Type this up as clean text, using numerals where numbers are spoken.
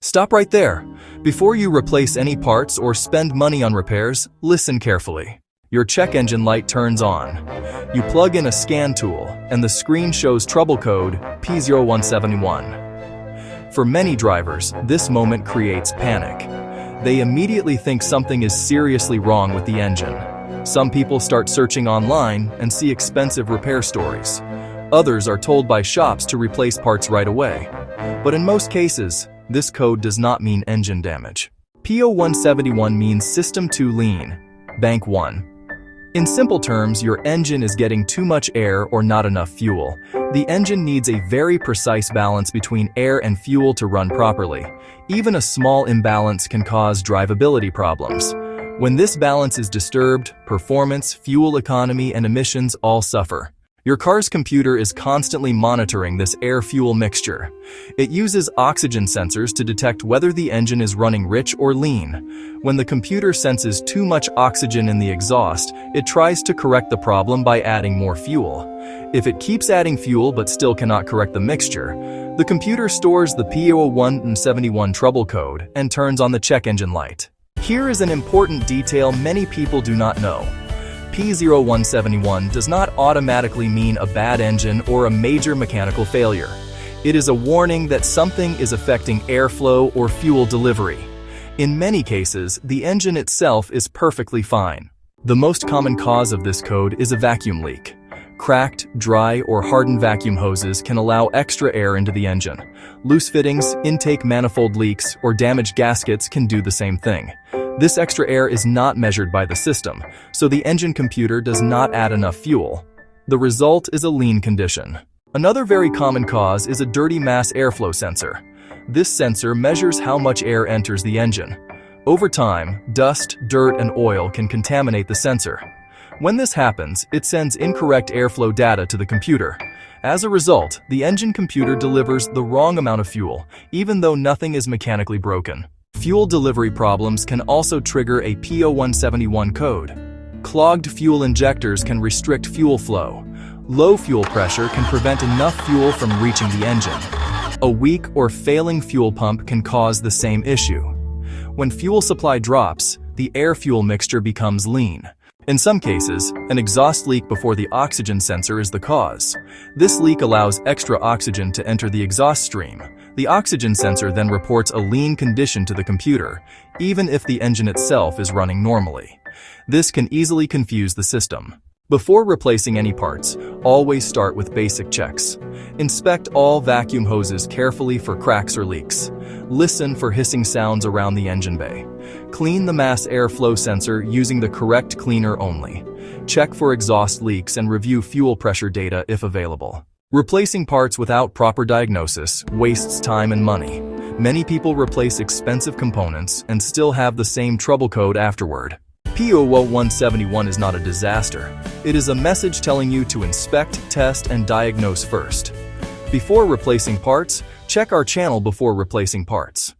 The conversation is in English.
Stop right there. Before you replace any parts or spend money on repairs, listen carefully. Your check engine light turns on. You plug in a scan tool, and the screen shows trouble code P0171. For many drivers, this moment creates panic. They immediately think something is seriously wrong with the engine. Some people start searching online and see expensive repair stories. Others are told by shops to replace parts right away. But in most cases, this code does not mean engine damage. P0171 means System 2 lean, Bank 1. In simple terms, your engine is getting too much air or not enough fuel. The engine needs a very precise balance between air and fuel to run properly. Even a small imbalance can cause drivability problems. When this balance is disturbed, performance, fuel economy, and emissions all suffer. Your car's computer is constantly monitoring this air-fuel mixture. It uses oxygen sensors to detect whether the engine is running rich or lean. When the computer senses too much oxygen in the exhaust, it tries to correct the problem by adding more fuel. If it keeps adding fuel but still cannot correct the mixture, the computer stores the P0171 trouble code and turns on the check engine light. Here is an important detail many people do not know. P0171 does not automatically mean a bad engine or a major mechanical failure. It is a warning that something is affecting airflow or fuel delivery. In many cases, the engine itself is perfectly fine. The most common cause of this code is a vacuum leak. Cracked, dry, or hardened vacuum hoses can allow extra air into the engine. Loose fittings, intake manifold leaks, or damaged gaskets can do the same thing. This extra air is not measured by the system, so the engine computer does not add enough fuel. The result is a lean condition. Another very common cause is a dirty mass airflow sensor. This sensor measures how much air enters the engine. Over time, dust, dirt, and oil can contaminate the sensor. When this happens, it sends incorrect airflow data to the computer. As a result, the engine computer delivers the wrong amount of fuel, even though nothing is mechanically broken. Fuel delivery problems can also trigger a P0171 code. Clogged fuel injectors can restrict fuel flow. Low fuel pressure can prevent enough fuel from reaching the engine. A weak or failing fuel pump can cause the same issue. When fuel supply drops, the air-fuel mixture becomes lean. In some cases, an exhaust leak before the oxygen sensor is the cause. This leak allows extra oxygen to enter the exhaust stream. The oxygen sensor then reports a lean condition to the computer, even if the engine itself is running normally. This can easily confuse the system. Before replacing any parts, always start with basic checks. Inspect all vacuum hoses carefully for cracks or leaks. Listen for hissing sounds around the engine bay. Clean the mass airflow sensor using the correct cleaner only. Check for exhaust leaks and review fuel pressure data if available. Replacing parts without proper diagnosis wastes time and money. Many people replace expensive components and still have the same trouble code afterward. P0171 is not a disaster. It is a message telling you to inspect, test, and diagnose first. Before replacing parts, check our channel before replacing parts.